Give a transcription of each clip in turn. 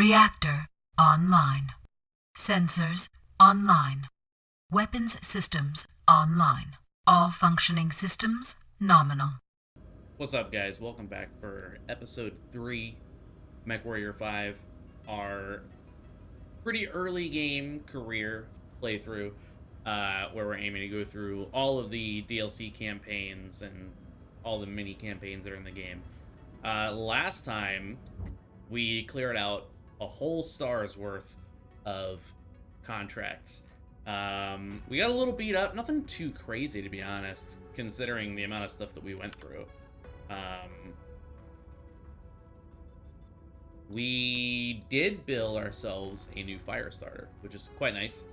Reactor online. Sensors online. Weapons systems online. All functioning systems nominal. What's up, guys? Welcome back for episode 3, MW5, our pretty early game career playthrough, where we're aiming to go through all of the DLC campaigns and all the mini campaigns that are in the game. Last time, we cleared out a whole star's worth of contracts. We got a little beat up, nothing too crazy to be honest, considering the amount of stuff that we went through. We did build ourselves a new fire starter, which is quite nice.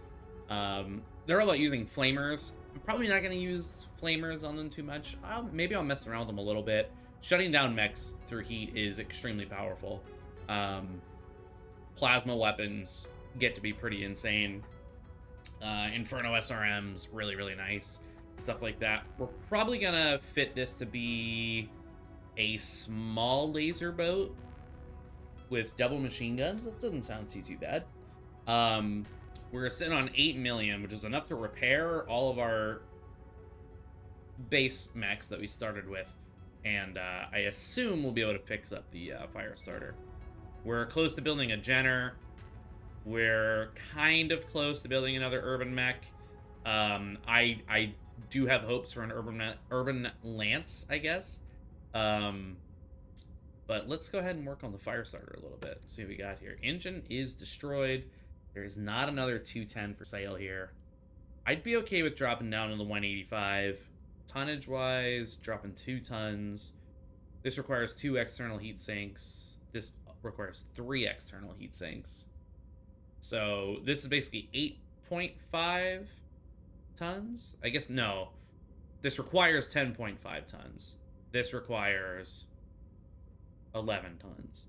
They're all about using flamers. I'm probably not going to use flamers on them too much. Maybe I'll mess around with them a little bit. Shutting down mechs through heat is extremely powerful. Plasma weapons get to be pretty insane. Inferno SRMs, really nice. Stuff like that. We're probably going to fit this to be a small laser boat with double machine guns. That doesn't sound too bad. We're sitting on 8 million, which is enough to repair all of our base mechs that we started with. And I assume we'll be able to fix up the fire starter. We're close to building a Jenner. We're kind of close to building another urban mech. I do have hopes for an urban lance, I guess. But let's go ahead and work on the fire starter a little bit. See what we got here. Engine is destroyed. There's not another 210 for sale here. I'd be okay with dropping down to the 185. Tonnage-wise, dropping 2 tons. This requires 2 external heat sinks. This requires 3 external heat sinks. So this is basically 8.5 tons? I guess no. This requires 10.5 tons. This requires 11 tons.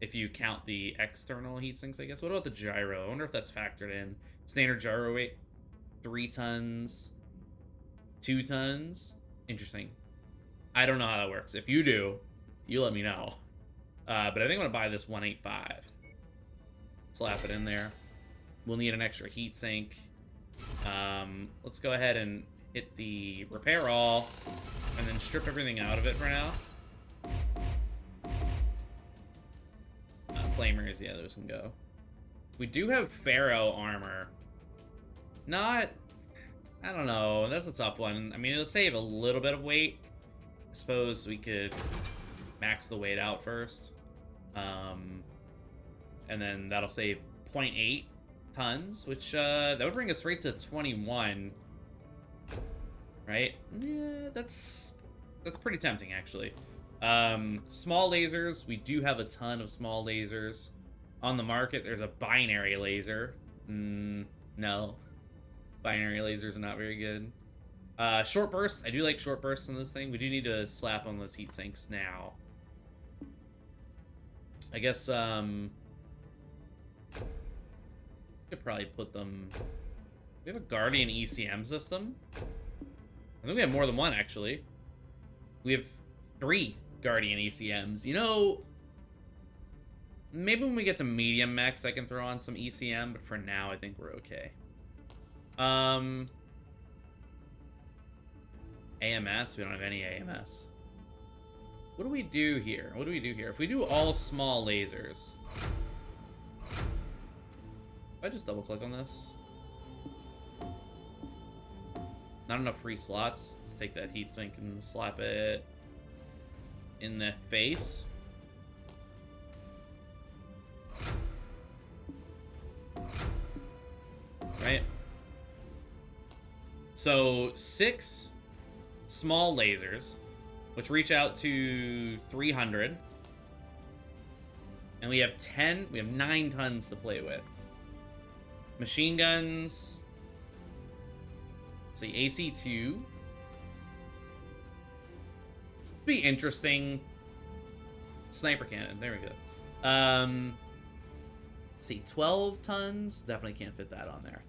If you count the external heat sinks, I guess. What about the gyro? I wonder if that's factored in. Standard gyro weight, 3 tons. 2 tons? Interesting. I don't know how that works. If you do, you let me know. But I think I'm going to buy this 185. Slap it in there. We'll need an extra heat sink. Let's go ahead and hit the repair all and then strip everything out of it for now. Flamers, yeah, those can go. We do have Pharaoh armor. Not... I don't know. That's a tough one. I mean, it'll save a little bit of weight. I suppose we could max the weight out first. And then that'll save 0.8 tons, which that would bring us right to 21. Right? Yeah, that's pretty tempting, actually. Small lasers. We do have a ton of small lasers on the market. There's a binary laser. No. Binary lasers are not very good. Short bursts. I do like short bursts on this thing. We do need to slap on those heat sinks now. I guess, could probably put them... We have a Guardian ECM system. I think we have more than one, actually. We have 3 Guardian ECMs. You know, maybe when we get to medium mechs, I can throw on some ECM, but for now, I think we're okay. AMS? We don't have any AMS. What do we do here? What do we do here? If we do all small lasers... If I just double click on this. Not enough free slots. Let's take that heatsink and slap it in the face. Right? So 6 small lasers, which reach out to 300. And we have 9 tons to play with. Machine guns. Let's see, AC2. Be interesting. Sniper cannon, there we go. Let's see, 12 tons. Definitely can't fit that on there.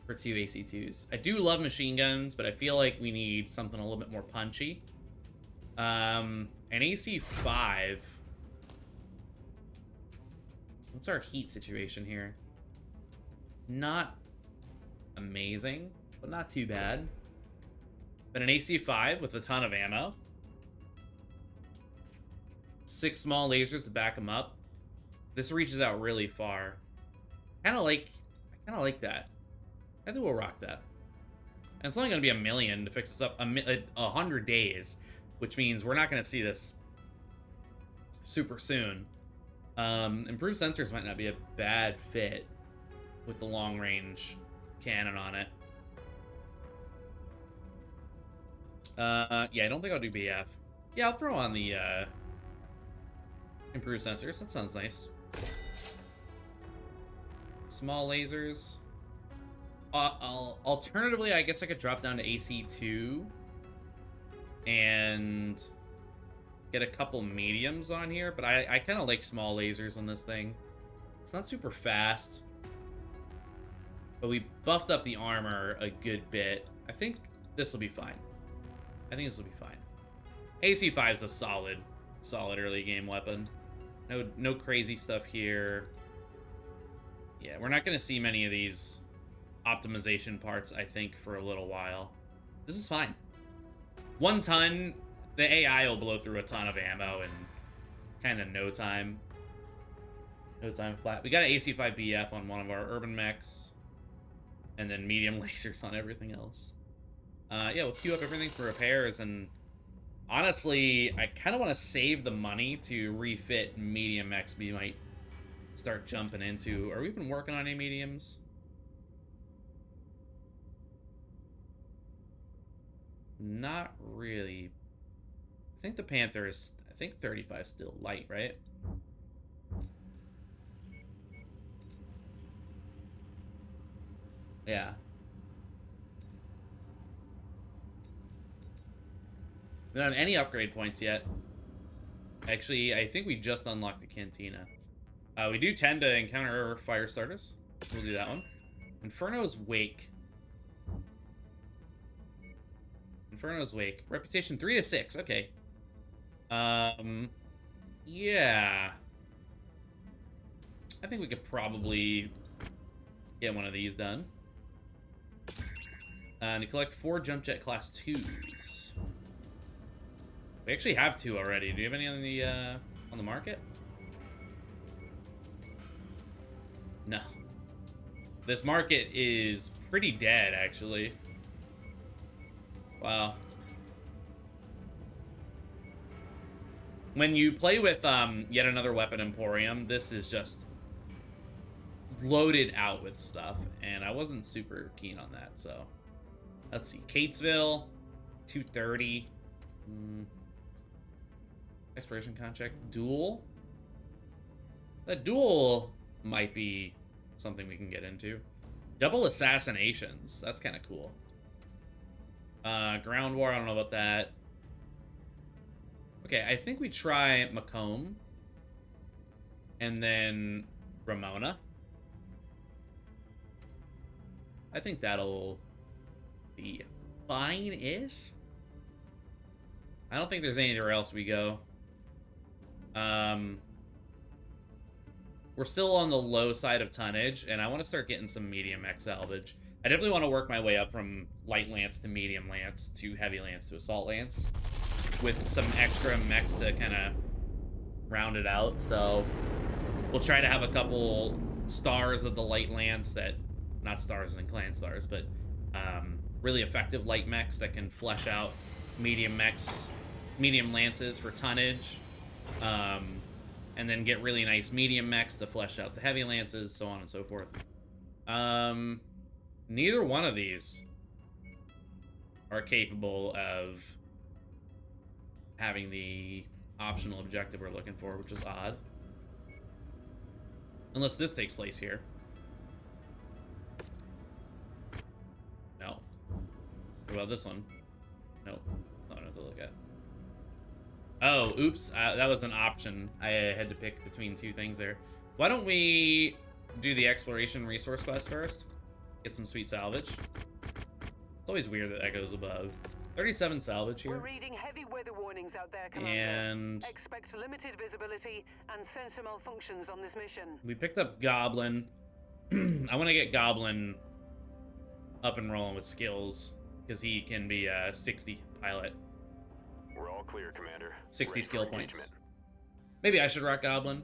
For 2 AC2s. I do love machine guns, but I feel like we need something a little bit more punchy. An AC5 What's our heat situation here? Not amazing, but not too bad. But an AC5 with a ton of ammo. 6 small lasers to back them up. This reaches out really far. I kind of like that. I think we'll rock that. And it's only going to be $1 million to fix this up 100 days, which means we're not going to see this super soon. Improved sensors might not be a bad fit with the long range cannon on it. Yeah, I don't think I'll do BF. Yeah, I'll throw on the improved sensors. That sounds nice. Small lasers. Alternatively, I guess I could drop down to AC2 and get a couple mediums on here, but I kind of like small lasers on this thing. It's not super fast, but we buffed up the armor a good bit. I think this will be fine. I think this will be fine. AC5 is a solid early game weapon. No crazy stuff here. Yeah, we're not going to see many of these optimization parts, I think, for a little while. This is fine. 1 ton, the AI will blow through a ton of ammo in kind of no time. No time flat. We got an AC5 BF on one of our urban mechs, and then medium lasers on everything else. Yeah, we'll queue up everything for repairs, and honestly, I kind of want to save the money to refit medium mechs we might start jumping into. Are we even working on any mediums? Not really. I think the Panther is, I think 35 is still light, right? Yeah. We don't have any upgrade points yet. Actually, I think we just unlocked the Cantina. We do tend to encounter fire starters. We'll do that one. Inferno's Wake. Inferno's Wake. Reputation 3 to 6. Okay. Yeah. I think we could probably get one of these done. And you collect 4 jump jet class 2s. We actually have 2 already. Do you have any on the market? No. This market is pretty dead, actually. Wow. When you play with yet another weapon emporium, this is just loaded out with stuff, and I wasn't super keen on that. So let's see. Catesville, 230. Expiration contract. Duel. That duel might be something we can get into. Double assassinations. That's kind of cool. Ground war. I don't know about that. Okay, I think we try Macomb. And then Ramona. I think that'll be fine-ish. I don't think there's anywhere else we go. We're still on the low side of tonnage, and I want to start getting some medium mech salvage. I definitely want to work my way up from light lance to medium lance to heavy lance to assault lance with some extra mechs to kind of round it out. So we'll try to have a couple stars of the light lance that, not stars and clan stars, but really effective light mechs that can flesh out medium mechs, medium lances for tonnage. And then get really nice medium mechs to flesh out the heavy lances, so on and so forth. Neither one of these are capable of having the optional objective we're looking for, which is odd. Unless this takes place here. No. What about this one? Nope. Not to look at. Oh, oops. That was an option. I had to pick between 2 things there. Why don't we do the exploration resource quest first? Get some sweet salvage. It's always weird that that goes above. 37 salvage We're here. reading heavy weather warnings out there, Commander. And Expect limited visibility and sensor malfunctions on this mission. we picked up Goblin. I want to get Goblin up and rolling with skills, because he can be a 60 pilot. We're all clear, Commander. 60 Ready skill for points. engagement. Maybe I should rock Goblin.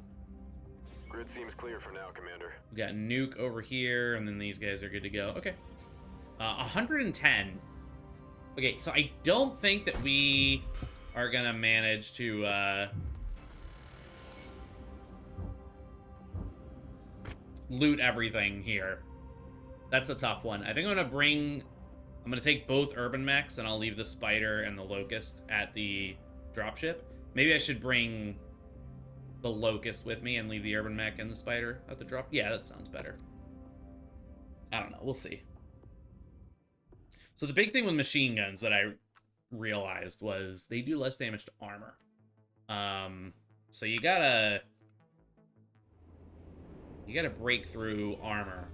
Grid seems clear for now, Commander. We got Nuke over here, and then these guys are good to go. Okay. 110. Okay, so I don't think that we are gonna manage to loot everything here. That's a tough one. I think I'm gonna take both urban mechs, and I'll leave the spider and the locust at the dropship. Maybe I should bring the locust with me and leave the urban mech and the spider at the drop. Yeah, that sounds better. I don't know. We'll see. So the big thing with machine guns that I realized was they do less damage to armor. So you gotta break through armor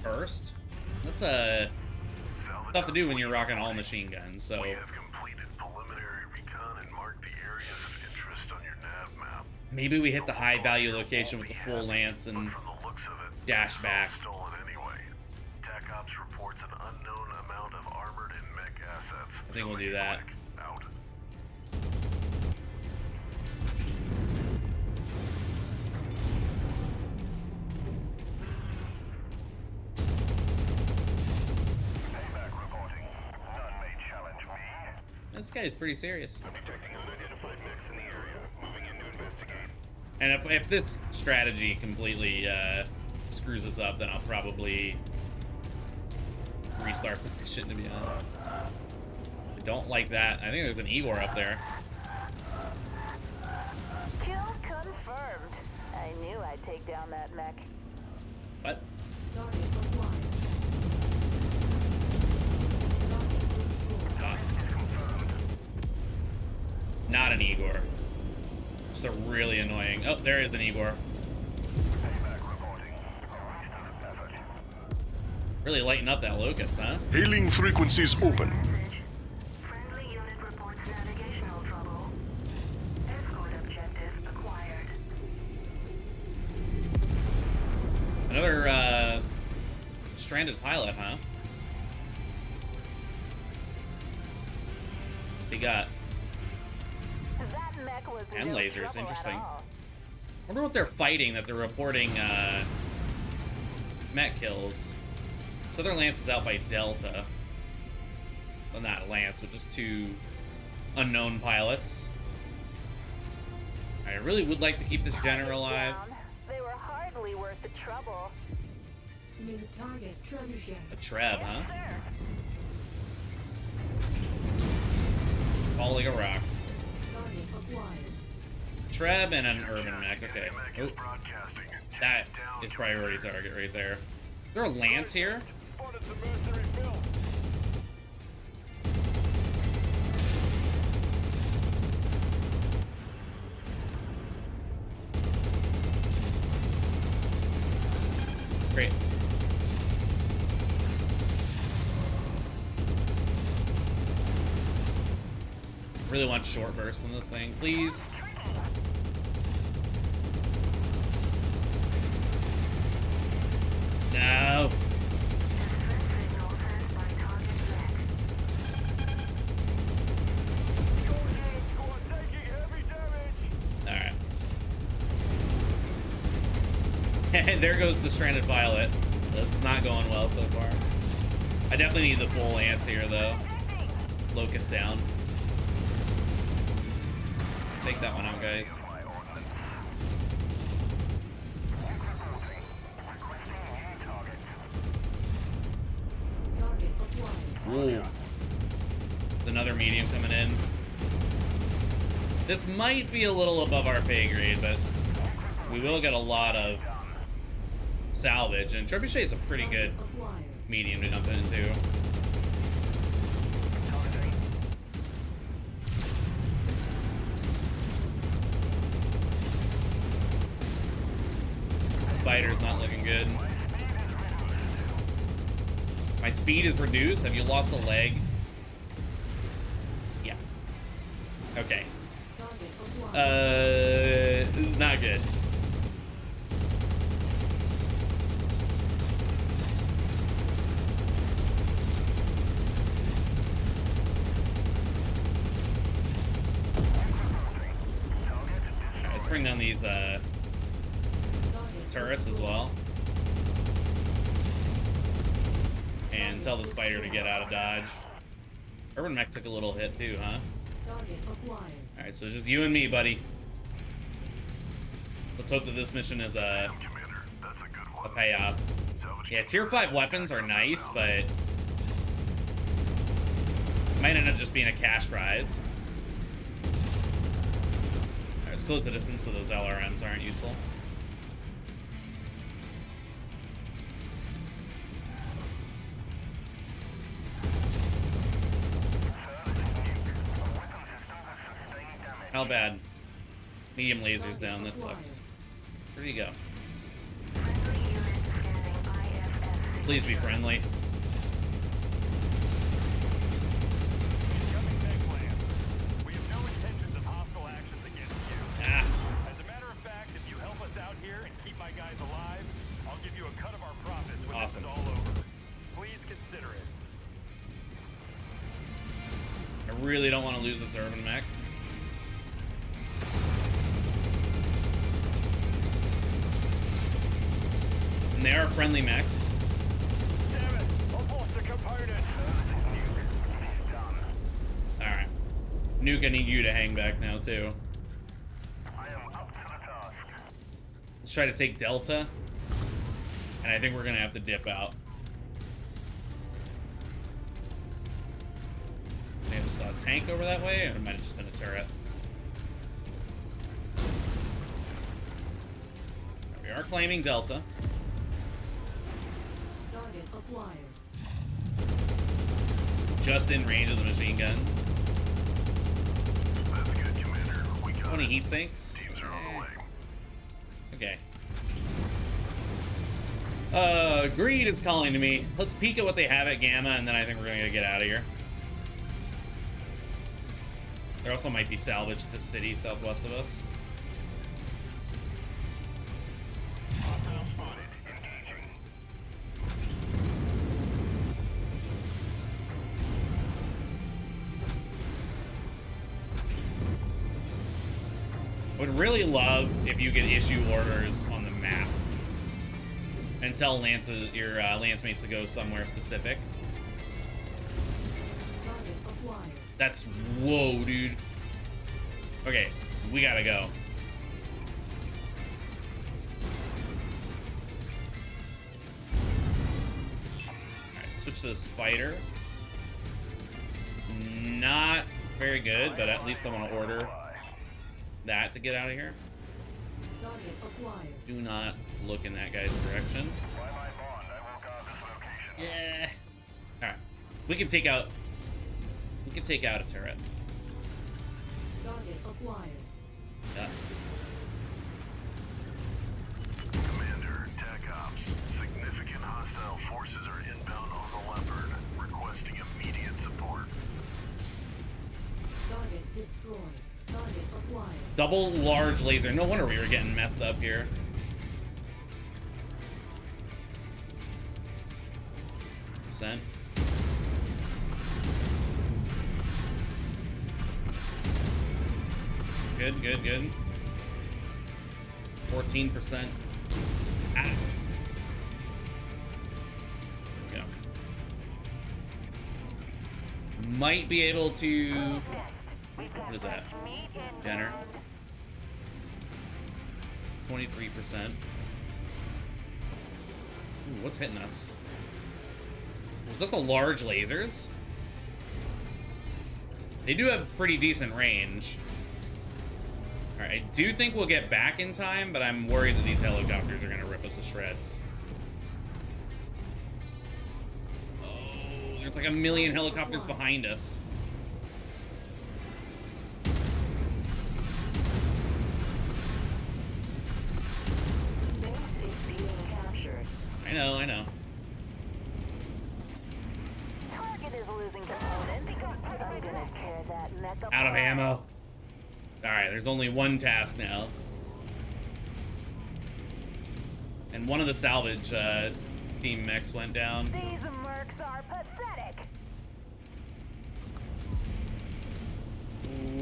first. That's tough to do when you're rocking all machine guns. So We have completed preliminary recon and marked the areas of interest on your nav map. maybe we hit the high value location with the full lance But and from the looks of it, dash it's all back. stolen anyway. TAC Ops reports an unknown amount of armored and mech assets. I think we'll do that. Out. Payback reporting. None may challenge me. This guy is pretty serious. I'm detecting unidentified mechs in the area. Moving in to investigate. And if this strategy completely screws us up, then I'll probably restart the mission, to be honest. I don't like that. I think there's an Igor up there. Kill confirmed. I knew I'd take down that mech. What? Target acquired. Target destroyed. Not an Igor. Just a really annoying. Oh, there is an Igor. Payback reporting. Recent effort. Really lighten up that locust, huh? Hailing frequencies open. Friendly unit reports navigational trouble. Escort objective acquired. Another stranded pilot, huh? What's he got? That mech was And no lasers, trouble at interesting. all. I wonder what they're fighting that they're reporting mech kills. Southern Lance is out by Delta. Well, not Lance, but just two unknown pilots. I really would like to keep this general alive. Down. They were hardly worth the trouble. New target trebuchet. A Treb, huh? Yes, sir. Falling a rock. Target acquired. Treb and an urban mech. Okay. Mech Oh, is broadcasting. that Take it down, is Commander. priority target right there. Is there a Lance here? Spotted some mercenary film. Great. Really want short burst on this thing, please. No. Distress signal sent by target mech. Squad taking heavy damage. Alright. There goes the stranded pilot. This is not going well so far. I definitely need the full Lance here, though. Locust down. Take that one out, guys. Target acquired. Ooh. There's another medium coming in. This might be a little above our pay grade, but we will get a lot of salvage. And Trebuchet is a pretty good Acquired. medium to jump into. Spider's not looking good. My speed is reduced. Have you lost a leg? Okay. Target acquired. Not good. Let's bring down these turrets as well. And tell the spider to get out of dodge. Urban Mech took a little hit too, huh? Target acquired. Alright, so just you and me, buddy. Let's hope that this mission is a Commander, that's a good a one. payoff. Salvage Yeah, tier 5 weapons are nice, but might end up just being a cash prize. Alright, let's close the distance so those LRMs aren't useful. How bad? Medium lasers down, that sucks. Where do you go? Please be friendly. We have no intentions of hostile actions against you. Ah, As a matter of fact, if you help us out here and keep my guys alive, I'll give you a cut of our profits when Awesome. this is all over. Please consider it. I really don't want to lose this Urban Mech. And they are friendly mechs. Damn it! Almost a component! Alright. Nuke, I need you to hang back now, too. I am up to the task. Let's try to take Delta. And I think we're gonna have to dip out. I just saw a tank over that way, or it might have just been a turret. We are claiming Delta. Target acquired. Just in range of the machine guns. That's good, Commander. We got 20 it. heat sinks. Teams are on the way. Okay. Greed is calling to me. Let's peek at what they have at Gamma, and then I think we're gonna get out of here. There also might be salvage at this city southwest of us. Hostile spotted. Engaging. Would really love if you could issue orders on the map and tell your lance mates to go somewhere specific. Target acquired. That's whoa, dude. Okay, we gotta go. Alright, switch to the spider. Not very good, but at least I want to order that to get out of here. Target acquired. Do not look in that guy's direction. By my bond, I will guard this location. Yeah. All right. We can take out a turret. Target acquired. Yeah. Commander, TAC Ops. Significant hostile forces are inbound on the Leopard, requesting immediate support. Target destroyed. Target acquired. Double large laser. No wonder we were getting messed up here. Percent. Good, good, good. 14%. Ah. There we go. Might be able to. What is that? Jenner. 23%. Ooh, what's hitting us? Was that the large lasers? They do have pretty decent range. Alright, I do think we'll get back in time, but I'm worried that these helicopters are gonna rip us to shreds. Oh, there's like a million helicopters behind us. Base is being captured. I know, I know. Target is losing components. I'm gonna tear that mech apart. Out of ammo. there's only one task now. And one of the salvage team mechs went down. These mercs are pathetic.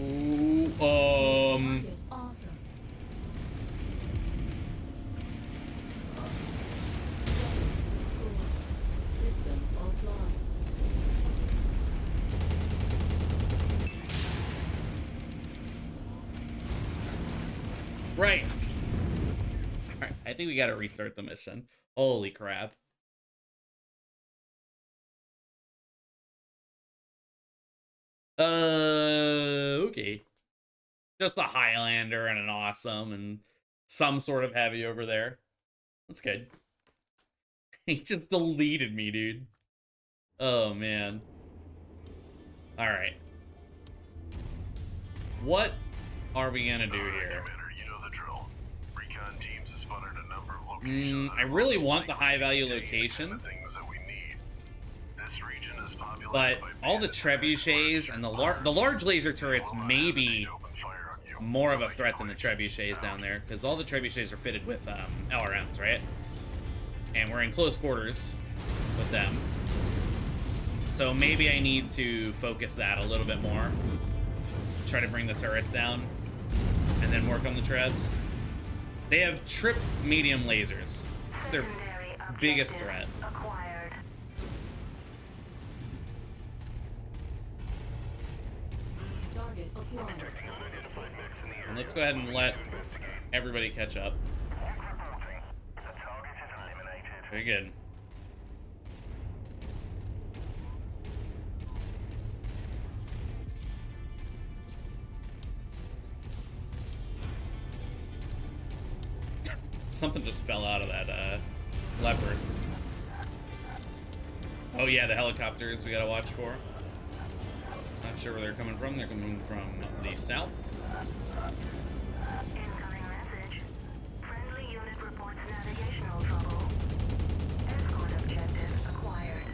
Ooh, Target awesome. Destroyed. System offline. right. Alright, I think we gotta restart the mission. Holy crap. Okay. Just a Highlander and an awesome and some sort of heavy over there. That's good. He just deleted me, dude. Oh, man. Alright. What are we gonna do here? Commander, you know the drill. Recon teams have spotted a number of locations. I really want the high-value location. Things that we need. This region is populated But by all the bandits trebuchets and the large laser turrets may be more of a threat than the trebuchets down there, because all the trebuchets are fitted with LRMs, right? And we're in close quarters with them. So maybe I need to focus that a little bit more. Try to bring the turrets down, and then work on the trebs. They have trip medium lasers. It's their biggest threat. Acquired. Target acquired. And let's go ahead and let everybody catch up. Very good. Something just fell out of that leopard. Oh yeah, the helicopters we gotta watch for. Not sure where they're coming from. They're coming from the south. Incoming message. Friendly unit reports navigational trouble. Escort objective acquired.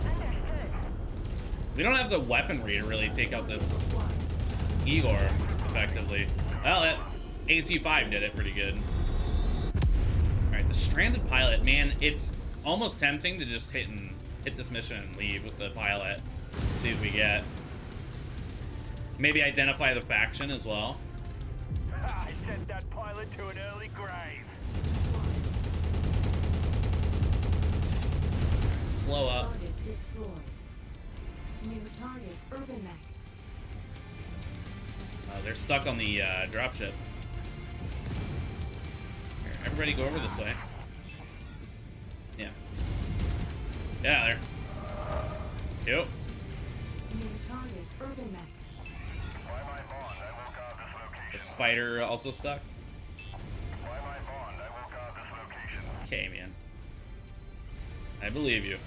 Understood. We don't have the weaponry to really take out this Igor effectively. Well, that AC5 did it pretty good. Alright, the stranded pilot. Man, it's almost tempting to just hit this mission and leave with the pilot. See what we get. Maybe identify the faction as well. I sent that pilot to an early grave. Slow up. Target destroyed. New target urban mech. They're stuck on the dropship. Here, everybody go over this way. Yeah. Yeah, there. Yep. New target urban mech. The spider also stuck. Okay, man. I believe you.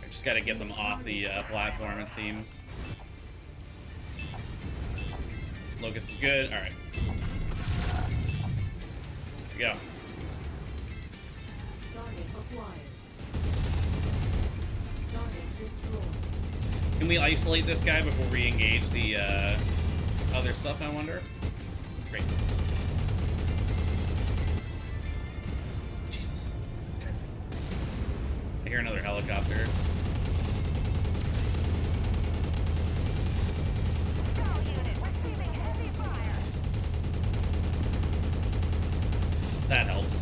I just gotta get them off the platform, it seems. Locust is good. Alright. Here we go. Target acquired. Target destroyed. Can we isolate this guy before we engage the other stuff, I wonder? Great. Jesus. I hear another helicopter. All unit receiving heavy fire. That helps.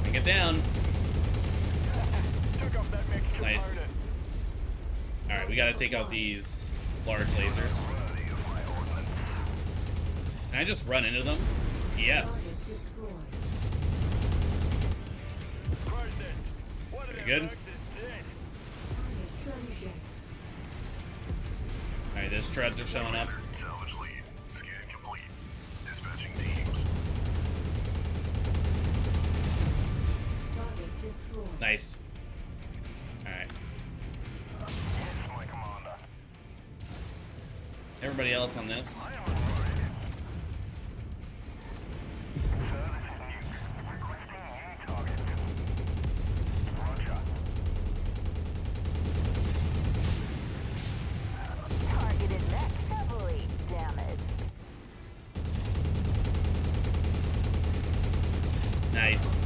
Bring it down. Took off that mixed Nice. component. Alright, we gotta take out these large lasers. Can I just run into them? Target Yes. destroyed. Crush this. One of Very them good. mercs is dead. Target trebuchet. Alright, those treads are showing up. Salvage lead. Scan complete. Dispatching teams. Target destroyed. Nice. Alright. Yes, my commander. Everybody else on this. Service is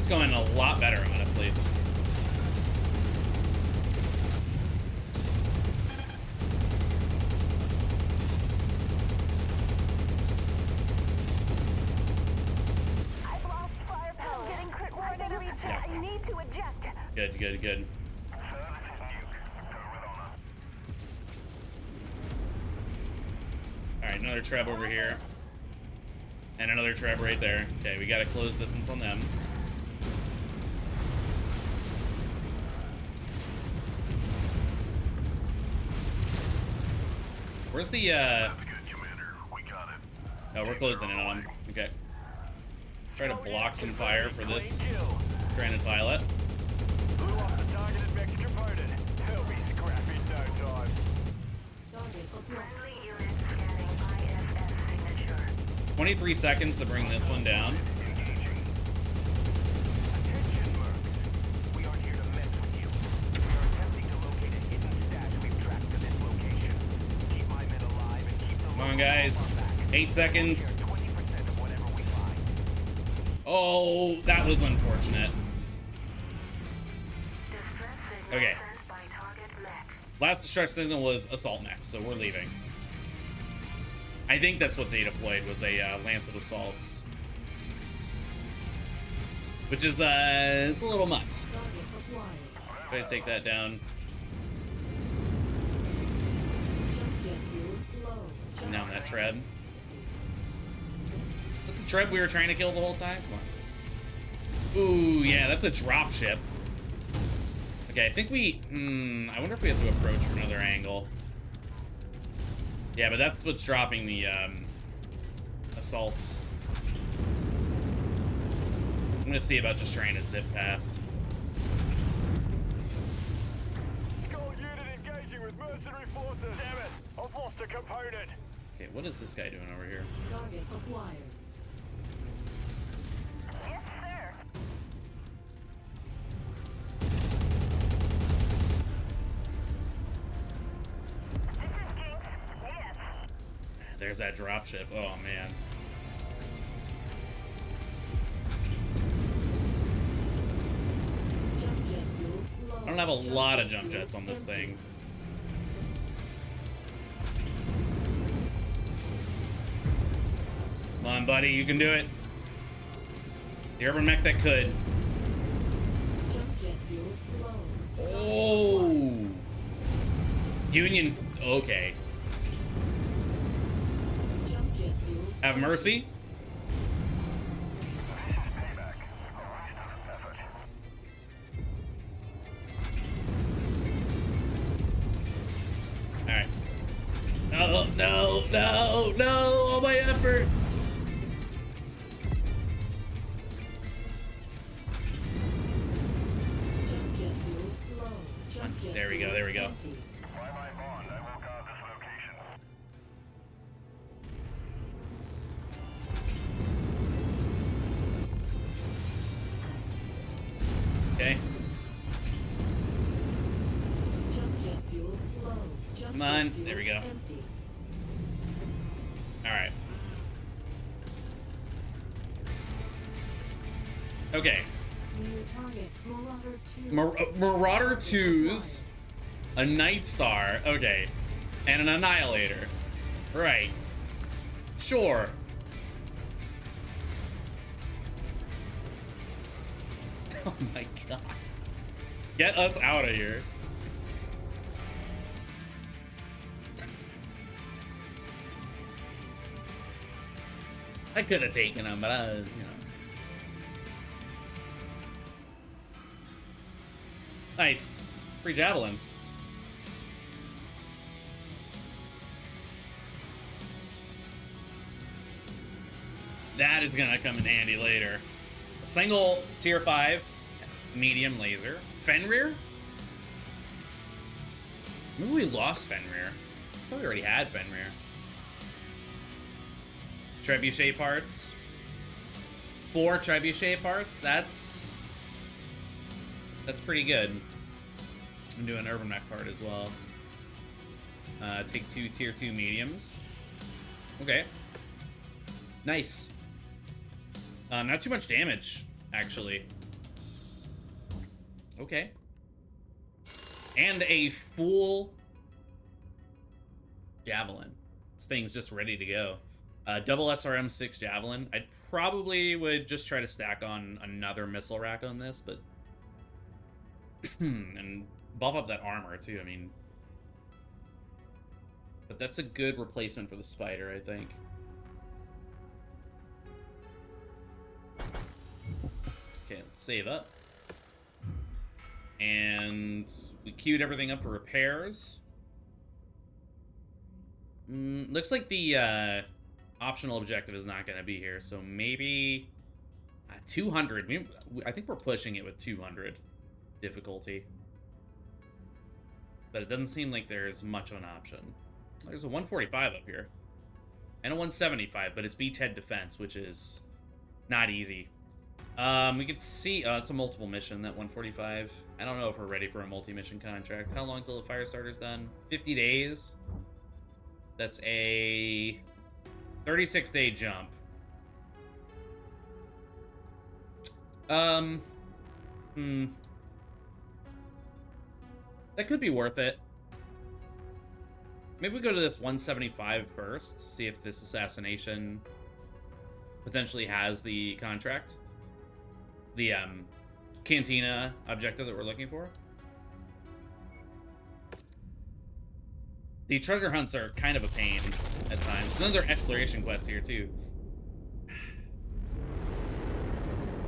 going a lot better, honestly. I've lost firepower. I'm getting crit warning. Yeah. I need to eject. Good, good, good. Alright, another treb over here. And another treb right there. Okay, we gotta close distance on them. Where's the, That's good, Commander. We got it. Oh, we're closing in on them. Okay. Try to block some fire for this stranded pilot. Blew off the targeted mech's component. He'll be scrappy in no time. Target acquired. Friendly unit scanning IFS signature. 23 seconds to bring this one down. Attention, mercs. We aren't here to mess with you. We are attempting to locate a hidden stash we've tracked to this location. Keep my men alive and keep the Come on, guys. 8 seconds. 20% of whatever we find. Oh, that was unfortunate. Distress signal Okay. sent by target mech. Last distress signal was assault mech, so we're leaving. I think that's what they deployed, was a lance of assaults. Which is, it's a little much. Target acquired. Try to take that down. Jump jet fuel low. And down that treb. Is that the treb we were trying to kill the whole time? Come on. Ooh, yeah, that's a drop ship. Okay, I think we... I wonder if we have to approach from another angle. Yeah, but that's what's dropping the assaults. I'm gonna see about just trying to zip past. Skull unit engaging with mercenary forces. Damn it! I've lost a component. Okay, what is this guy doing over here? Target acquired. Yes, sir. This is Jinx. Yes. There's that drop ship. Oh, man. Jump jet fuel low. I don't have a lot of jump jets on this thing. Come on, buddy, you can do it. The urban mech that could. Jump jet fuel low. Oh! Union. Okay. Jump jet fuel. Have mercy. Alright. No, no, no, no! All my effort! Jump jet fuel low. Jump jet There we go, fuel there we go. empty. By my bond, I will guard this location. Okay. Jump jet fuel low. Jump Come on, jet fuel there we go. empty. Alright. Okay. New target Marauder 2. Marauder 2's a Night Star, okay, and an Annihilator. Right. Sure. Oh my god. Get us out of here. I could have taken him, but I, you know. Nice. Free javelin. That is gonna come in handy later. A single tier 5 medium laser. Fenrir? Maybe we lost Fenrir. I thought we already had Fenrir. Trebuchet parts. 4 trebuchet parts. That's pretty good. I'm doing an urban mech part as well. Take 2 tier 2 mediums. Okay. Nice. Not too much damage, actually. Okay. And a full javelin. This thing's just ready to go. Double SRM-6 javelin. I probably would just try to stack on another missile rack on this, but and buff up that armor too. I mean, but that's a good replacement for the spider, I think. Okay, let's save up. And we queued everything up for repairs. Looks like the optional objective is not going to be here, so maybe 200. I think we're pushing it with 200 difficulty. But it doesn't seem like there's much of an option. There's a 145 up here. And a 175, but it's beachhead defense, which is not easy. We could see... it's a multiple mission, that 145. I don't know if we're ready for a multi-mission contract. How long till the fire starter's done? 50 days. That's a 36-day jump. That could be worth it. Maybe we go to this 175 first, see if this assassination potentially has the contract. The cantina objective that we're looking for. The treasure hunts are kind of a pain at times. There's another exploration quest here too.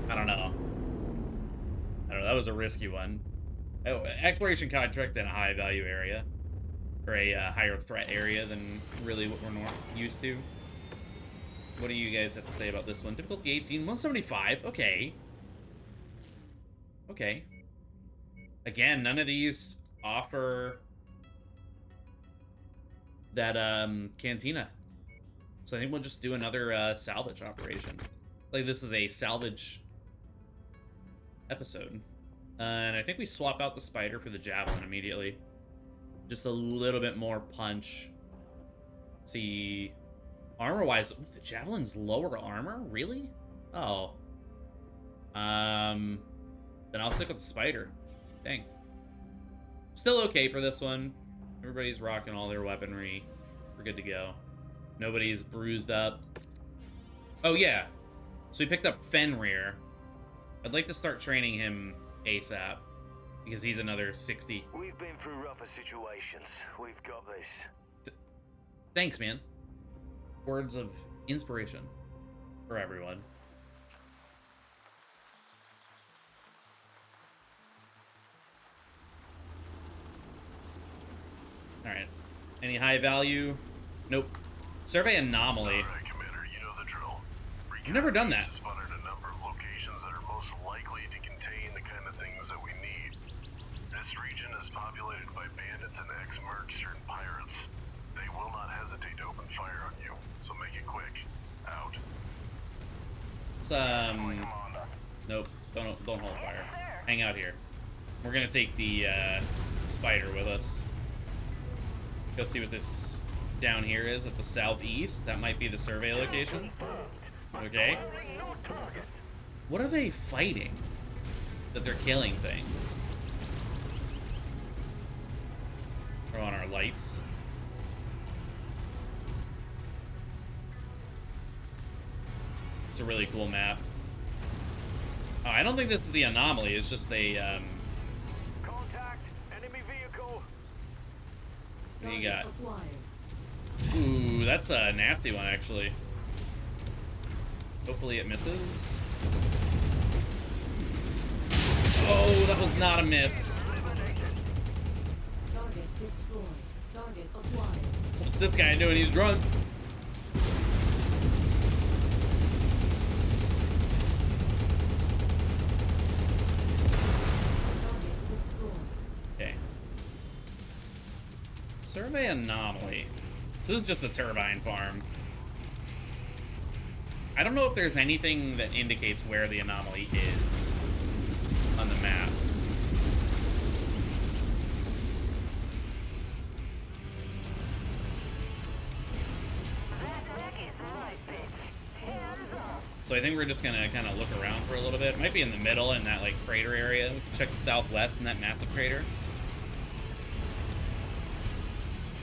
I don't know. That was a risky one. Oh, exploration contract in a high value area. Or a higher threat area than really what we're used to. What do you guys have to say about this one? Difficulty 18, 175. Okay. Okay. Again, none of these offer that cantina. So I think we'll just do another salvage operation. Like this is a salvage episode. And I think we swap out the spider for the javelin immediately. Just a little bit more punch. Let's see. Armor-wise, the javelin's lower armor? Really? Oh. Then I'll stick with the spider. Dang. Still okay for this one. Everybody's rocking all their weaponry. We're good to go. Nobody's bruised up. Oh, yeah. So we picked up Fenrir. I'd like to start training him ASAP. Because he's another 60. We've been through rougher situations. We've got this. Thanks, man. Words of inspiration for everyone. Alright. Any high value? Nope. Survey anomaly. Alright, Commander, you know the drill. I've never done that. Spotted a number of locations that are most likely to contain the kind of things that we need. This region is populated by bandits and ex-mercs turned pirates. They will not hesitate to open fire on you, so make it quick. Out. It's, nope. Don't hold fire. Hang out here. We're gonna take the spider with us. Go see what this down here is at the southeast. That might be the survey location. Okay. What are they fighting? That they're killing things. Throw on our lights. It's a really cool map. Oh, I don't think this is the anomaly. It's just a Contact! Enemy vehicle! what do you got? Acquired. Ooh, that's a nasty one, actually. Hopefully it misses. Oh, that was not a miss. Target destroyed. Target acquired. What's this guy doing? He's drunk. Target destroyed. Okay. Survey anomaly. So this is just a turbine farm. I don't know if there's anything that indicates where the anomaly is on the map. So I think we're just gonna kind of look around for a little bit. It might be in the middle in that like crater area. We can check the southwest in that massive crater.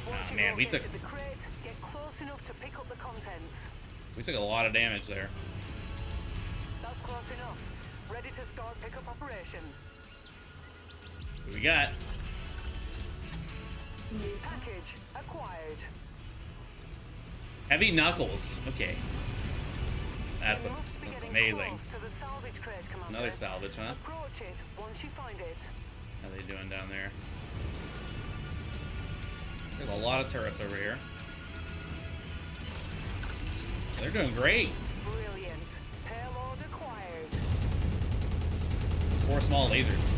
Oh man, we took The crate, get close enough to pick up the contents. a lot of damage there. That's close enough. Ready to start pickup operation. What we got? Package acquired. Heavy knuckles. Okay. That's You must be getting amazing. close to the salvage crate, Commander. Another salvage, huh? Approach it once you find it. How they doing down there? There's a lot of turrets over here. They're doing great. Brilliant. Payload acquired. 4 small lasers.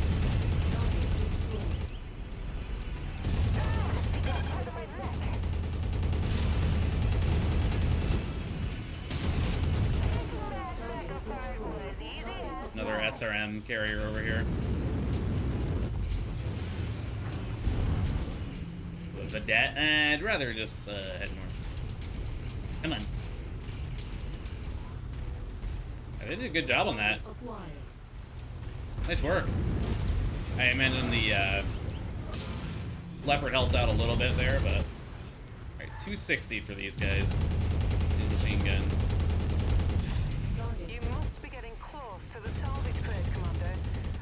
Another SRM carrier over here. With a dat. I'd rather just head north. Come on. They did a good job on that. Acquired. Nice work. I imagine the Leopard helped out a little bit there, but alright, 260 for these guys. These machine guns. You must be getting close to the salvage crate, Commander.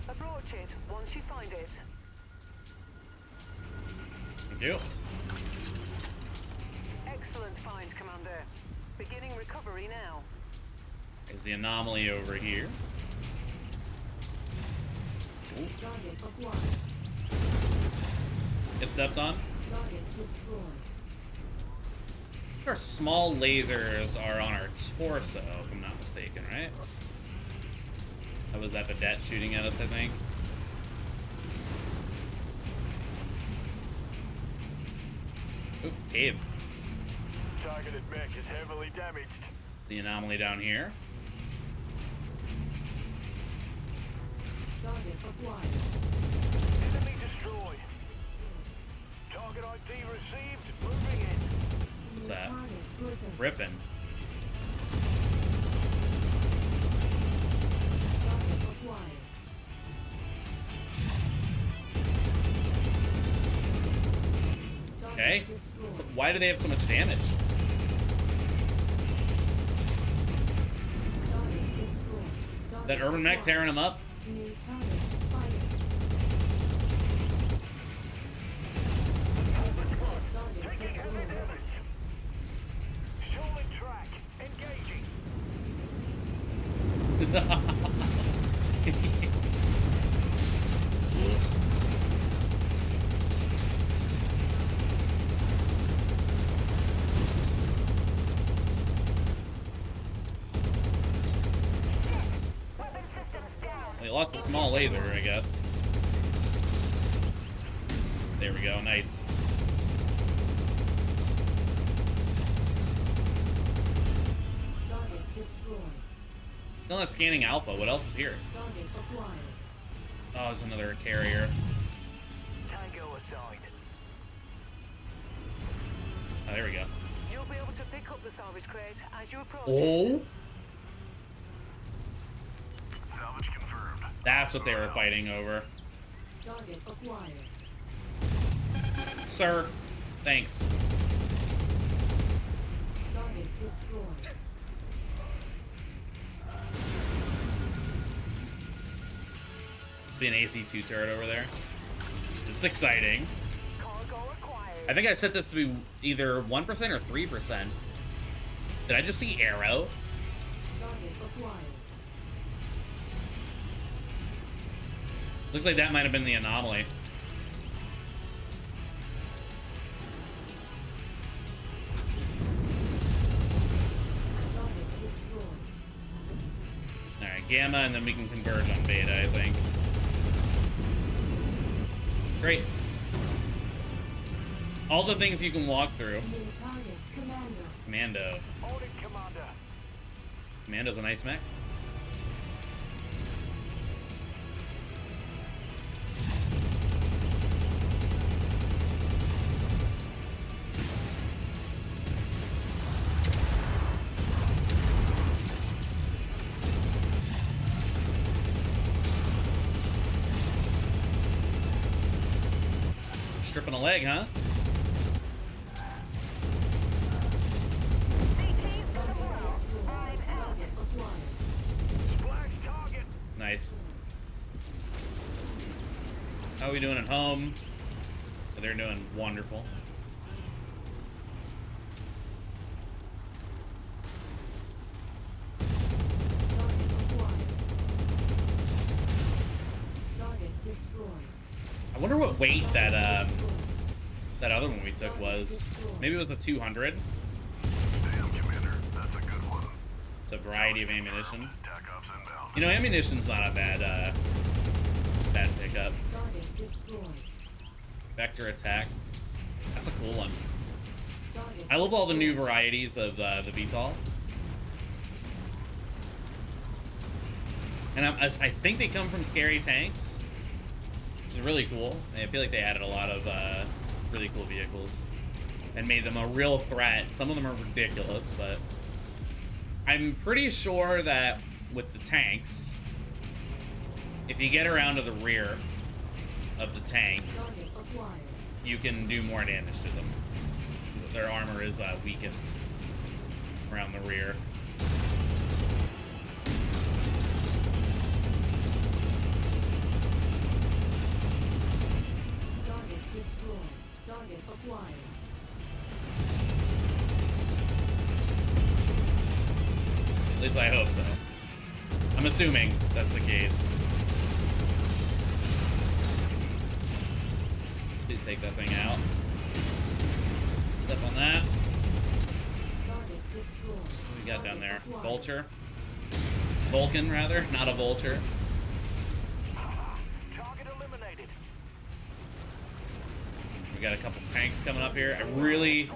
Approach it once you find it. Thank you. Excellent find, Commander. Beginning recovery now. There's the anomaly over here. Ooh, Target acquired. get stepped on. Target destroyed. Our small lasers are on our torso, if I'm not mistaken, right? That was that vedette shooting at us, I think. Oop, Abe. Targeted mech is heavily damaged. The anomaly down here. Target acquired. Enemy destroyed. Target ID received. Moving in. What's that? Target Griffin. Ripping. Target acquired. Target Okay. destroyed. Why do they have so much damage? Target destroyed. Target That urban mech tearing them up? New target spotted. Target destroyed. Solid track. Engaging. They lost a small laser, I guess. There we go, nice. Target destroyed. Still not scanning Alpha. What else is here? Target acquired. Oh, there's another carrier. Tango aside. Oh, there we go. You'll be able to pick up the salvage crate as you approach it. Oh, Salvage confirmed. that's what they were fighting over. Target acquired. Sir, thanks. Target destroyed. Must be an AC2 turret over there. This is exciting. Cargo acquired. I think I set this to be either 1% or 3%. Did I just see arrow? Target acquired. Looks like that might have been the anomaly. Target destroyed. Alright, Gamma, and then we can converge on Beta, I think. Great. All the things you can walk through. New target Commando. Commando. On it, Commander. Commando's a nice mech. stripping a leg, huh? Splash target. Nice. How are we doing at home? They're doing wonderful. I wonder what weight that that other one we took was. Maybe it was a 200. Damn, Commander, that's a good one. It's a variety of ammunition. Tac ops inbound. You know, ammunition's not a bad bad pickup. Vector attack. That's a cool one. I love all the new varieties of the VTOL. And I think they come from scary tanks. Which is really cool. I feel like they added a lot of really cool vehicles and made them a real threat. Some of them are ridiculous, but I'm pretty sure that with the tanks, if you get around to the rear of the tank, you can do more damage to them. Their armor is weakest around the rear. At least I hope so. I'm assuming that's the case. Please take that thing out. Step on that. What do we got down there? Vulture? Vulcan, rather, not a vulture. Target eliminated. We got a couple tanks coming up here. I really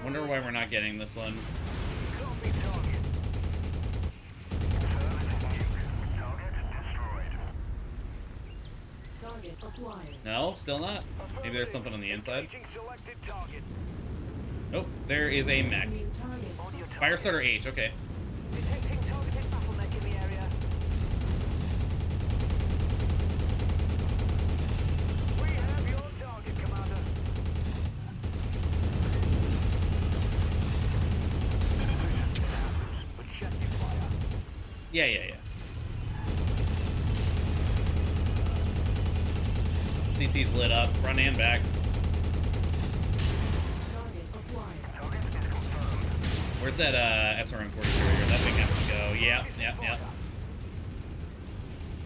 wonder why we're not getting this one. Copy target. Target acquired. No, still not. Maybe there's something on the inside. Engaging selected target. Oh, there is a mech. New target. On your target. Firestarter H, okay. Detecting targeted battle mech in the area. We have your target, Commander. Objective fire. Yeah. CT's lit up, front and back. Target acquired. Target is confirmed. Where's that SRM-43? That thing has to go. Yep.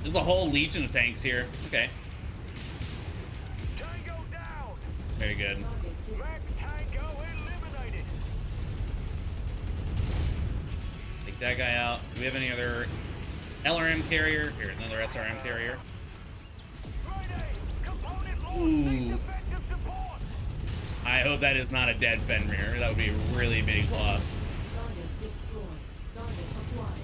There's a whole legion of tanks here. Okay, Tango down. very good. Target dis- Mech Tango eliminated. Take that guy out. Do we have any other LRM carrier? Here, another SRM carrier. Friday. Component lost. Ooh. Need defensive support. I hope that is not a dead Fenrir. That would be a really big loss. Target destroyed. Target acquired.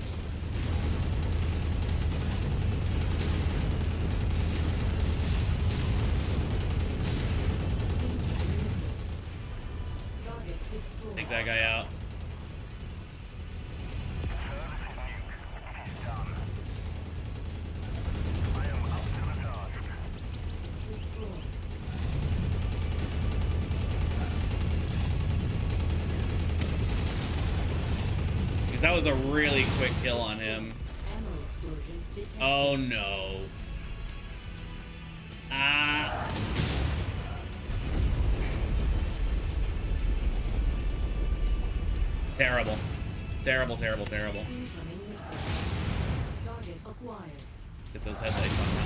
Target destroyed. Take that guy out. I am up to the task. Destroyed. Because that was a really quick kill on him. Ammo explosion detected. Oh no. Ah. Terrible. Terrible. Incoming missile. Target acquired. Get those headlights on now.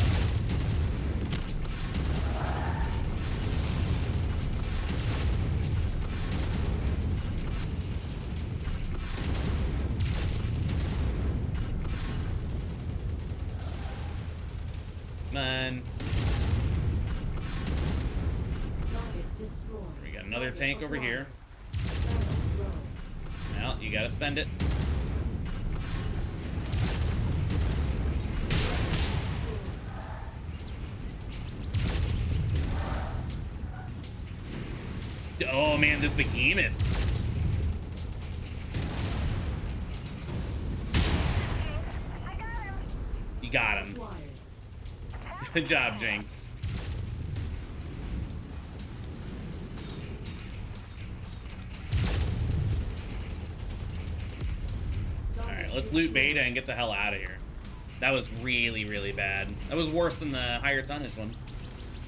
Come on. Target destroyed. We got another tank over here. Target row. Well, you gotta spend it. Oh man, this behemoth. You got him. Acquired. Good job, Jinx. Let's loot beta and get the hell out of here. That was really, really bad. That was worse than the higher tonnage one.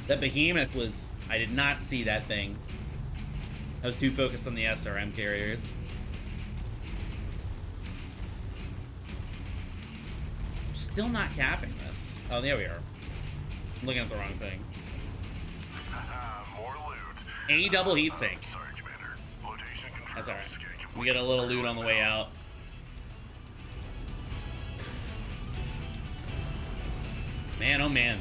That behemoth was... I did not see that thing. I was too focused on the SRM carriers. Still not capping this. Oh, there we are. I'm looking at the wrong thing. More loot. A double heat sink. Sorry, Commander. Flotation control. That's alright. We get a little loot on the way out. Man, oh man.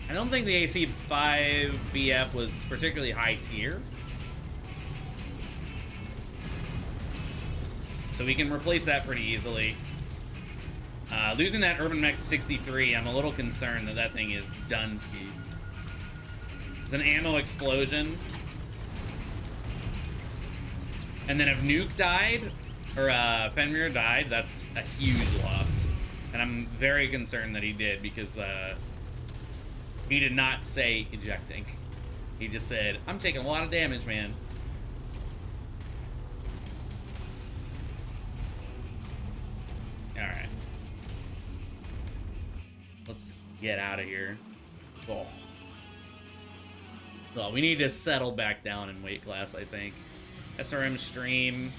I don't think the AC5 BF was particularly high tier. So we can replace that pretty easily. Losing that Urban Mech 63, I'm a little concerned that that thing is done-ski. It's an ammo explosion. And then if Nuke died, or Fenrir died, that's a huge loss. And I'm very concerned that he did, because he did not say ejecting. He just said, I'm taking a lot of damage, man. Alright. Let's get out of here. Oh. Well, we need to settle back down in weight class, I think. SRM stream.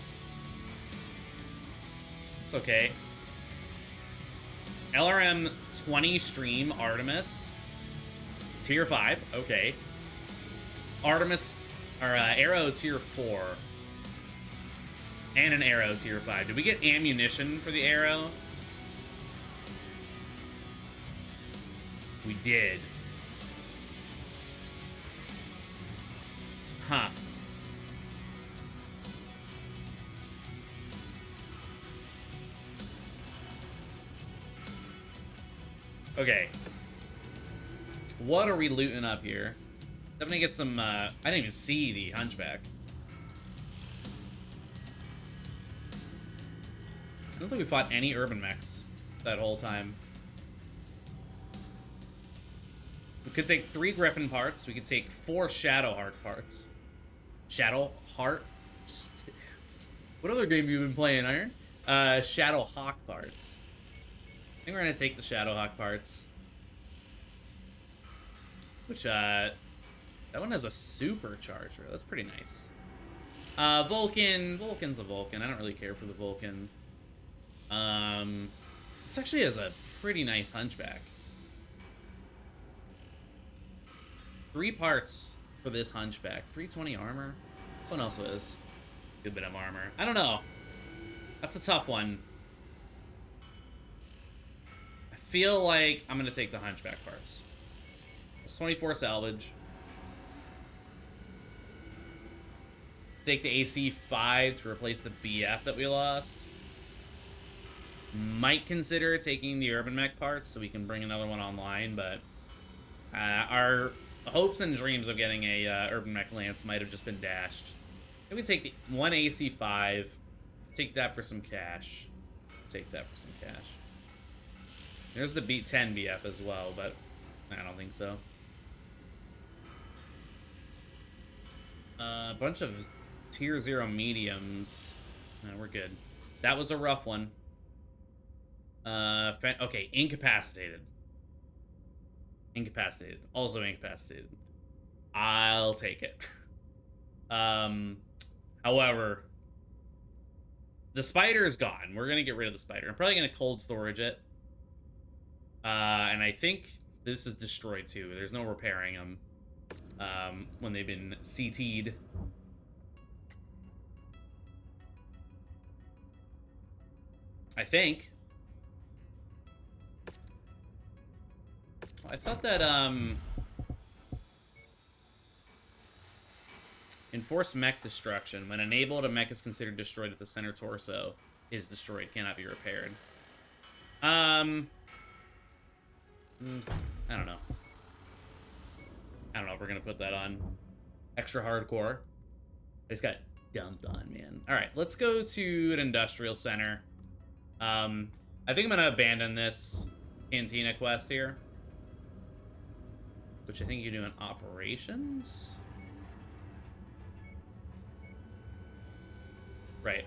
It's okay. LRM 20 stream Artemis. Tier 5, okay. Artemis, or Arrow Tier 4. And an Arrow Tier 5. Did we get ammunition for the Arrow? We did. Huh. Okay. What are we looting up here? I'm gonna get some, I didn't even see the Hunchback. I don't think we fought any urban mechs that whole time. We could take 3 Griffin parts. We could take 4 Shadowheart parts. Shadowheart? What other game have you been playing, Iron? Shadowhawk parts. I think we're gonna take the Shadowhawk parts. Which, that one has a supercharger. That's pretty nice. Vulcan. Vulcan's a Vulcan. I don't really care for the Vulcan. This actually has a pretty nice Hunchback. 3 parts for this Hunchback. 320 armor. This one also is a good bit of armor. I don't know. That's a tough one. I feel like I'm going to take the Hunchback parts. It's 24 salvage. Take the AC5 to replace the BF that we lost. Might consider taking the Urban Mech parts so we can bring another one online, but our hopes and dreams of getting a Urban Mech Lance might have just been dashed. Maybe take the one AC5, take that for some cash. Take that for some cash. There's the B10 BF as well, but I don't think so. A bunch of tier 0 mediums. No, we're good. That was a rough one. Okay, incapacitated. Incapacitated. Also incapacitated. I'll take it. However, the spider is gone. We're gonna get rid of the spider. I'm probably gonna cold storage it. And I think this is destroyed too. There's no repairing them when they've been CT'd. I think. I thought that enforced mech destruction. When enabled, a mech is considered destroyed if the center torso is destroyed, cannot be repaired. I don't know. I don't know if we're gonna put that on. Extra hardcore. I just got dumped on, man. All right, let's go to an industrial center. I think I'm gonna abandon this Cantina quest here. which I think you do in operations. Right.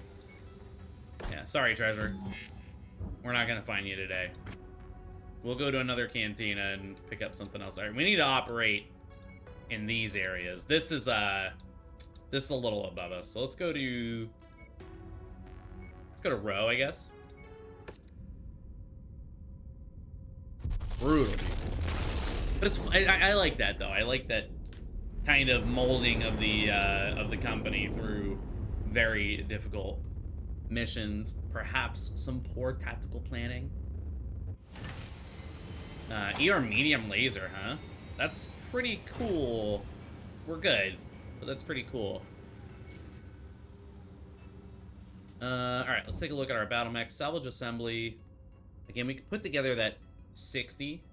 Yeah, sorry, Treasure. We're not gonna find you today. We'll go to another cantina and pick up something else. All right, we need to operate in these areas. This is a little above us. So let's go to row, I guess. Brutal, dude. But it's I like that though. I like that kind of molding of the company through very difficult missions, perhaps some poor tactical planning. ER medium laser, huh? That's pretty cool. We're good, but that's pretty cool. Alright, let's take a look at our battle mech. Salvage assembly. Again, we could put together that 60.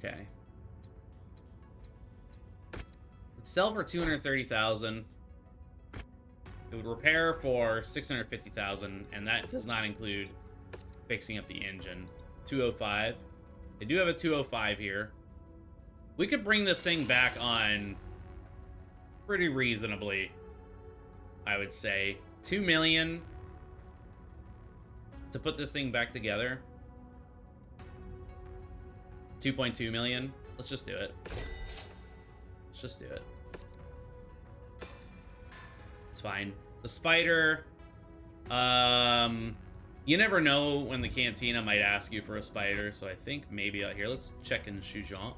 Okay. It'd sell for 230,000. It would repair for 650,000, and that does not include fixing up the engine. 205. They do have a 205 here. We could bring this thing back on pretty reasonably, I would say. 2 million to put this thing back together. 2.2 million. Let's just do it. Let's just do it. It's fine. The spider, you never know when the cantina might ask you for a spider, so I think maybe out here. Let's check in Shujant.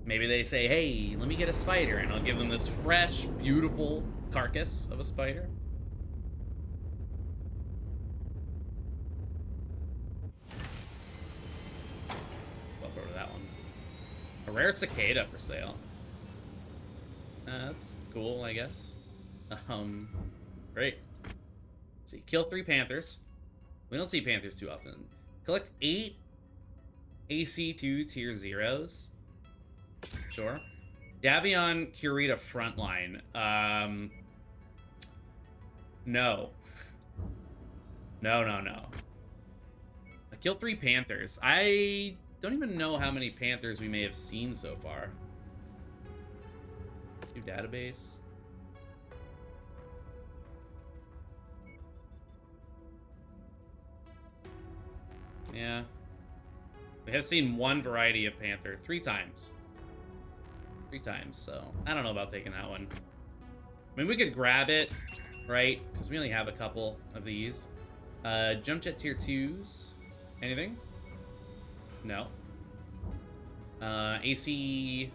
Maybe they say, hey, let me get a spider, and I'll give them this fresh, beautiful carcass of a spider. A rare cicada for sale. That's cool, I guess. Great. Let's see, kill 3 panthers. We don't see panthers too often. Collect 8 AC2 tier 0s. Sure. Davion Curita frontline. No. No. I kill 3 panthers. I don't even know how many panthers we may have seen so far. New database. Yeah. We have seen 1 variety of panther 3 times. 3 times, so I don't know about taking that one. I mean, we could grab it, right? Because we only have a couple of these. Jump jet tier 2s. Anything? No. AC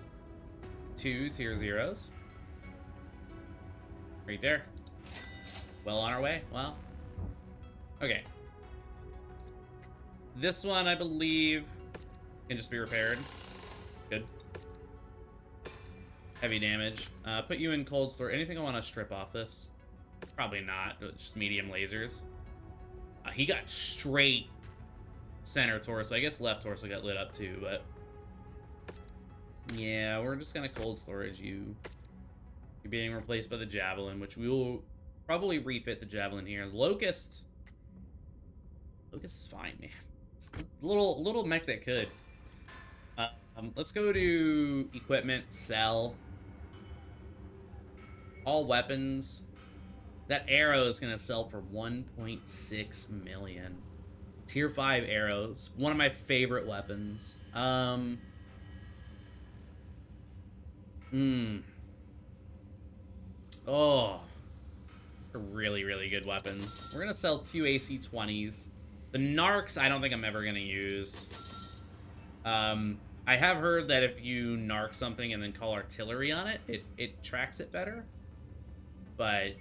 2 tier 0s. Right there. Well on our way. Well. Okay. This one, I believe, can just be repaired. Good. Heavy damage. Put you in cold store. Anything I want to strip off this? Probably not. Just medium lasers. He got straight center torso. I guess left torso got lit up too, but yeah, we're just gonna cold storage you. You're being replaced by the javelin, which we will probably refit the javelin here. Locust is fine, man. It's a little mech that could. Let's go to equipment, sell all weapons. That arrow is gonna sell for 1.6 million. Tier 5 arrows, one of my favorite weapons. Oh, really, really good weapons. We're gonna sell 2 AC-20s. The narcs, I don't think I'm ever gonna use. I have heard that if you narc something and then call artillery on it, it tracks it better. But,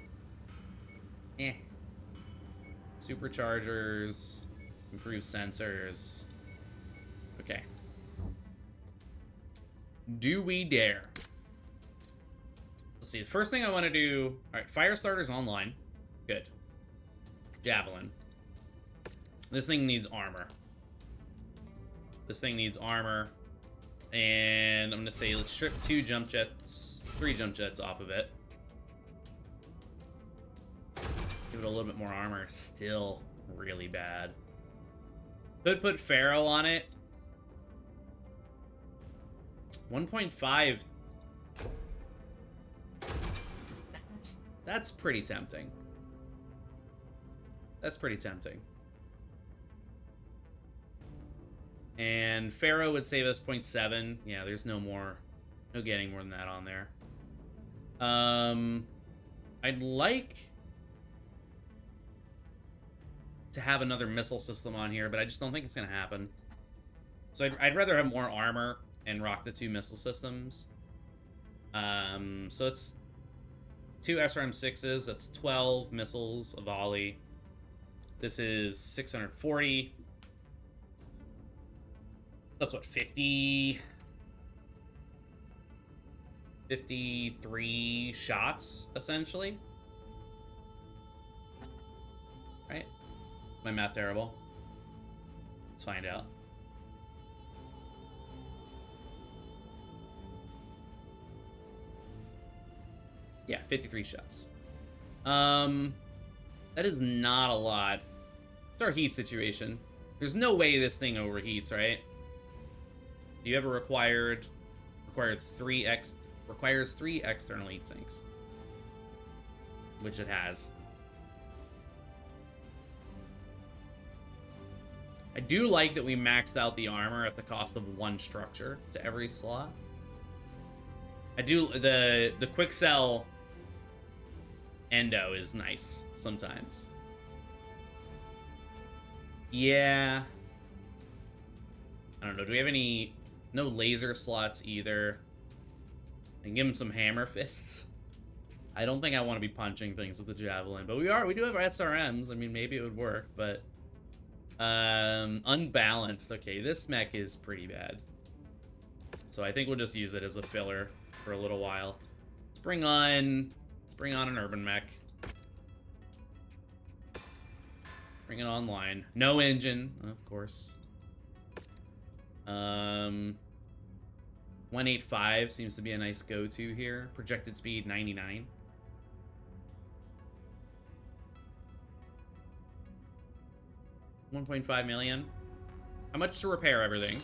Superchargers, improved sensors. Okay. Do we dare? Let's see. The first thing I want to do. All right, fire starters online. Good. Javelin. This thing needs armor. This thing needs armor. And I'm gonna say let's strip 3 jump jets off of it. Give it a little bit more armor. Still really bad. Could put Pharaoh on it. 1.5. That's pretty tempting. That's pretty tempting. And Pharaoh would save us 0.7. Yeah, there's no getting more than that on there. I'd like to have another missile system on here, but I just don't think it's gonna happen. So I'd rather have more armor and rock the 2 missile systems. So it's 2 SRM-6s. That's 12 missiles, a volley. This is 640. That's what, 53 shots, essentially. Right? My math terrible? Let's find out. Yeah, 53 shots. That is not a lot. It's our heat situation. There's no way this thing overheats, right? Do you ever requires 3 external heat sinks, which it has. I do like that we maxed out the armor at the cost of 1 structure to every slot. I do the quick sell endo is nice sometimes. Yeah. I don't know. Do we have any? No laser slots either. And give him some hammer fists. I don't think I want to be punching things with the javelin, but we do have our SRMs. I mean, maybe it would work, but unbalanced. Okay, this mech is pretty bad. So I think we'll just use it as a filler for a little while. Let's bring on an urban mech. Bring it online. No engine, of course. 185 seems to be a nice go-to here. Projected speed 99. $1.5 million. How much to repair everything?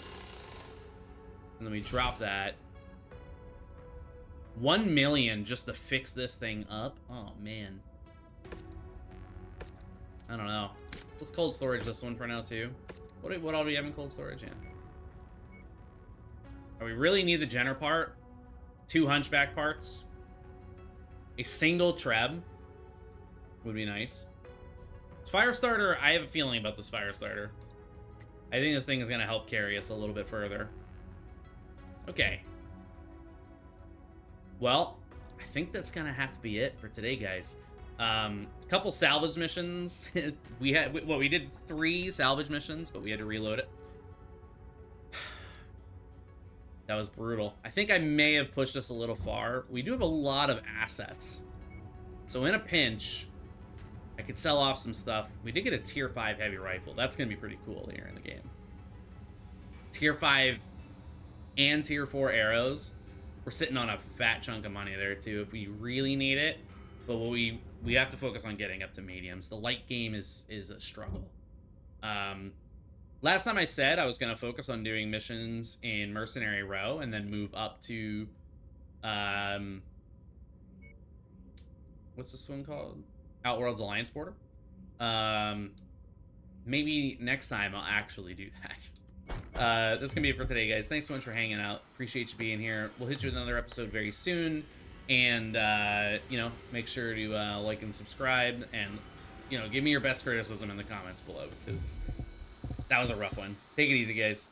And then we drop that. 1 million just to fix this thing up. Oh man. I don't know. Let's cold storage this one for now too. What all do we have in cold storage? Yeah. Oh, we really need the Jenner part. 2 hunchback parts. A single Treb would be nice. Firestarter, I have a feeling about this Firestarter. I think this thing is going to help carry us a little bit further. Okay. Well, I think that's going to have to be it for today, guys. A couple salvage missions. we did 3 salvage missions, but we had to reload it. That was brutal. I think I may have pushed us a little far. We do have a lot of assets. So in a pinch, I could sell off some stuff. We did get a tier 5 heavy rifle. That's going to be pretty cool here in the game. Tier 5 and tier 4 arrows. We're sitting on a fat chunk of money there too if we really need it. But we have to focus on getting up to mediums. The light game is a struggle. Last time I said I was going to focus on doing missions in Mercenary Row and then move up to, what's this one called? Outworld's Alliance Border. Maybe next time I'll actually do that. That's going to be it for today, guys. Thanks so much for hanging out. Appreciate you being here. We'll hit you with another episode very soon. And, you know, make sure to like and subscribe. And, you know, give me your best criticism in the comments below because that was a rough one. Take it easy, guys.